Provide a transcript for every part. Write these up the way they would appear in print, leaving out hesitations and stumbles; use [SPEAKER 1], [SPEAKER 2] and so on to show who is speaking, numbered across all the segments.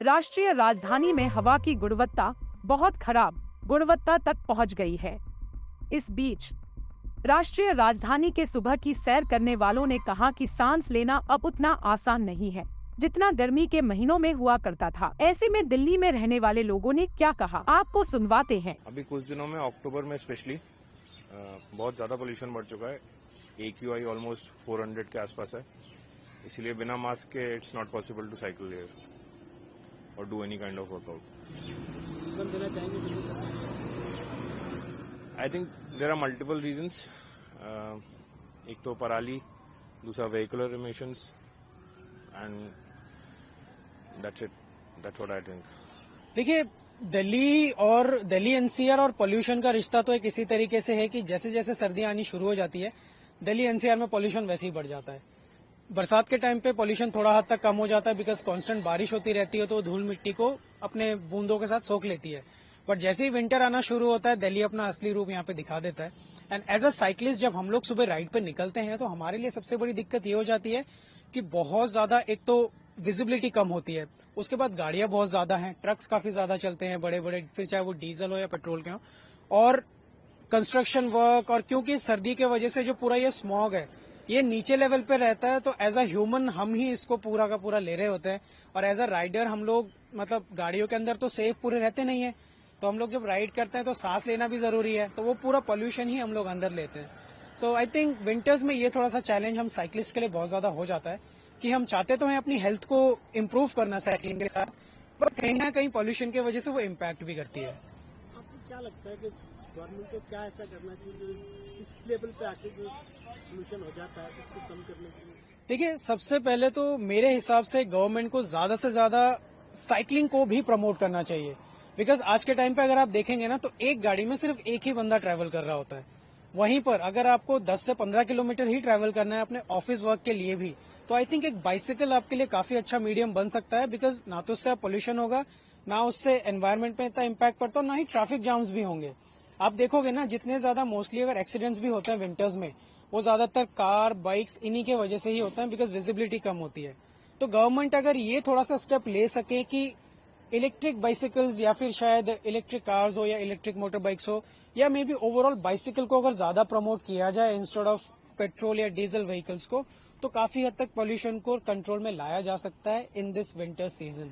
[SPEAKER 1] राष्ट्रीय राजधानी में हवा की गुणवत्ता बहुत खराब गुणवत्ता तक पहुंच गई है। इस बीच राष्ट्रीय राजधानी के सुबह की सैर करने वालों ने कहा कि सांस लेना अब उतना आसान नहीं है जितना गर्मी के महीनों में हुआ करता था। ऐसे में दिल्ली में रहने वाले लोगों ने क्या कहा, आपको सुनवाते हैं।
[SPEAKER 2] अभी कुछ दिनों में अक्टूबर में स्पेशली बहुत ज्यादा पोल्यूशन बढ़ चुका है। AQI ऑलमोस्ट 400 के आसपास है, इसलिए बिना मास्क के it's not possible to cycle here और do any kind of workout. I think there are multiple reasons. एक तो पराली, दूसरा vehicular emissions and that's it, that's what I think.
[SPEAKER 3] देखिए, दिल्ली NCR और पोल्यूशन का रिश्ता तो एक इसी तरीके से है कि जैसे जैसे सर्दियां आनी शुरू हो जाती है, दिल्ली NCR में पोल्यूशन वैसे ही बढ़ जाता है। बरसात के टाइम पे पोल्यूशन थोड़ा हद तक कम हो जाता है बिकॉज कांस्टेंट बारिश होती रहती है, तो वो धूल मिट्टी को अपने बूंदों के साथ सोख लेती है। बट जैसे ही विंटर आना शुरू होता है, दिल्ली अपना असली रूप यहाँ पे दिखा देता है। एंड एज अ साइकिलिस्ट जब हम लोग सुबह राइड पे निकलते हैं तो हमारे लिए सबसे बड़ी दिक्कत ये हो जाती है कि बहुत ज्यादा, एक तो विजिबिलिटी कम होती है, उसके बाद गाड़ियां बहुत ज्यादा हैं, ट्रक्स काफी ज्यादा चलते हैं बड़े बड़े, फिर चाहे वो डीजल हो या पेट्रोल के हो, और कंस्ट्रक्शन वर्क, और क्योंकि सर्दी के वजह से जो पूरा ये स्मॉग है ये नीचे लेवल पे रहता है, तो एज अ ह्यूमन हम ही इसको पूरा का पूरा ले रहे होते हैं। और एज अ राइडर हम लोग मतलब गाड़ियों के अंदर तो सेफ पूरे रहते नहीं है, तो हम लोग जब राइड करते हैं तो सांस लेना भी जरूरी है, तो वो पूरा पोल्यूशन ही हम लोग अंदर लेते हैं। सो आई थिंक विंटर्स में ये थोड़ा सा चैलेंज हम साइकिलिस्ट के लिए बहुत ज्यादा हो जाता है कि हम चाहते तो हैं अपनी हेल्थ को इम्प्रूव करना साइकिलिंग के साथ, पर कहीं ना कहीं पोल्यूशन की वजह से वो इम्पैक्ट भी करती है।
[SPEAKER 4] आपको क्या लगता है कि गवर्नमेंट को क्या ऐसा करना चाहिए जो इस लेवल पे आके जो पोल्यूशन हो जाता है उसको कम करने के लिए?
[SPEAKER 3] देखिए, सबसे पहले तो मेरे हिसाब से गवर्नमेंट को ज्यादा से ज्यादा साइकिलिंग को भी प्रमोट करना चाहिए, बिकॉज आज के टाइम पे अगर आप देखेंगे ना तो एक गाड़ी में सिर्फ एक ही बंदा ट्रैवल कर रहा होता है। वहीं पर अगर आपको 10 से 15 किलोमीटर ही ट्रैवल करना है अपने ऑफिस वर्क के लिए भी, तो आई थिंक एक बाइसिकल आपके लिए काफी अच्छा मीडियम बन सकता है, बिकॉज ना तो उससे पोल्यूशन होगा, ना उससे एनवायरमेंट पे इतना इम्पैक्ट पड़ता और ना ही ट्रैफिक जाम्स भी होंगे। आप देखोगे ना, जितने ज्यादा मोस्टली अगर एक्सीडेंट्स भी होते हैं विंटर्स में, वो ज्यादातर कार बाइक्स इन्हीं के वजह से ही होता है, बिकॉज विजिबिलिटी कम होती है। तो गवर्नमेंट अगर ये थोड़ा सा स्टेप ले सके कि इलेक्ट्रिक बाइसिकल्स या फिर शायद इलेक्ट्रिक कार्स हो या इलेक्ट्रिक मोटर बाइक्स हो, या मे बी ओवरऑल बाइसिकल को अगर ज्यादा प्रमोट किया जाए इंस्टेड ऑफ पेट्रोल या डीजल व्हीकल्स को, तो काफी हद तक पोल्यूशन को कंट्रोल में लाया जा सकता है इन दिस विंटर सीजन।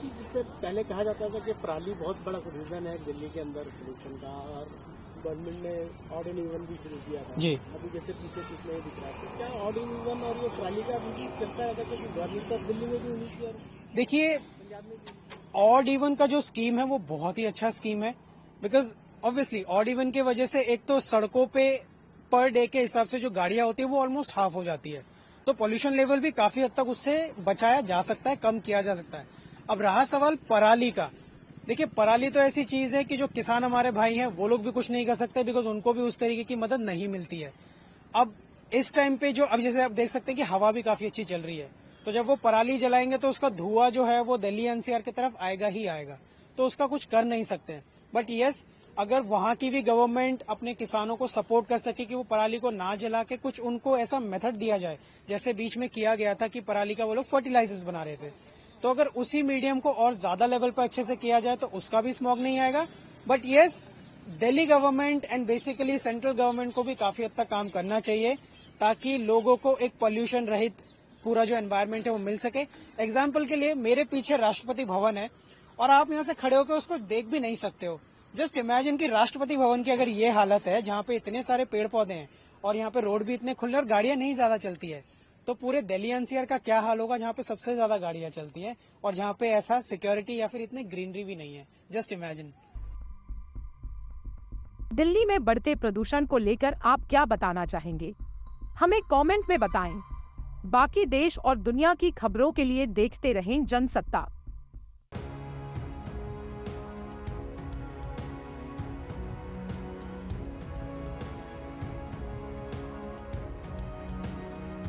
[SPEAKER 4] जिससे पहले कहा जाता था कि पराली बहुत बड़ा रीजन है दिल्ली के अंदर पोल्यूशन का, और गवर्नमेंट ने ऑड एंड इवन भी शुरू किया था जी। अभी जैसे पीछे कुछ नहीं दिख रहा था, क्या ऑड एंड इवन और ये पराली का भी चलता रहता क्योंकि गवर्नमेंट तो दिल्ली में भी हुई थी और
[SPEAKER 3] देखिए, ऑड इवन का जो स्कीम है वो बहुत ही अच्छा स्कीम है, बिकॉज ऑब्वियसली ऑड इवन की वजह से एक तो सड़कों पे पर डे के हिसाब से जो गाड़ियां होती है वो ऑलमोस्ट हाफ हो जाती है, तो पोल्यूशन लेवल भी काफी हद तक उससे बचाया जा सकता है, कम किया जा सकता है। अब रहा सवाल पराली का, देखिए पराली तो ऐसी चीज है कि जो किसान हमारे भाई हैं वो लोग भी कुछ नहीं कर सकते, बिकॉज उनको भी उस तरीके की मदद नहीं मिलती है। अब इस टाइम पे जो अब जैसे आप देख सकते हैं कि हवा भी काफी अच्छी चल रही है, तो जब वो पराली जलाएंगे तो उसका धुआं जो है वो दिल्ली NCR की तरफ आएगा ही आएगा, तो उसका कुछ कर नहीं सकते। बट यस, अगर वहां की भी गवर्नमेंट अपने किसानों को सपोर्ट कर सके कि वो पराली को ना जला के कुछ उनको ऐसा मेथड दिया जाए, जैसे बीच में किया गया था कि पराली का वो लोग फर्टिलाइजर्स बना रहे थे, तो अगर उसी मीडियम को और ज्यादा लेवल पर अच्छे से किया जाए तो उसका भी स्मॉग नहीं आएगा। But yes, Delhi government and basically central government को भी काफी हद तक काम करना चाहिए ताकि लोगों को एक पोल्यूशन रहित पूरा जो एनवायरनमेंट है वो मिल सके। एग्जाम्पल के लिए मेरे पीछे राष्ट्रपति भवन है और आप यहाँ से खड़े होकर उसको देख भी नहीं सकते हो। जस्ट इमेजिन कि राष्ट्रपति भवन की अगर ये हालत है, जहाँ पे इतने सारे पेड़ पौधे हैं और यहाँ पे रोड भी इतने खुले और गाड़ियां नहीं ज्यादा चलती है, तो पूरे दिल्ली NCR का क्या हाल होगा जहाँ पे सबसे ज्यादा गाड़ियां चलती है और जहाँ पे ऐसा सिक्योरिटी या फिर इतनी ग्रीनरी भी नहीं है। Just imagine.
[SPEAKER 1] दिल्ली में बढ़ते प्रदूषण को लेकर आप क्या बताना चाहेंगे, हमें कमेंट में बताएं। बाकी देश और दुनिया की खबरों के लिए देखते रहें जनसत्ता।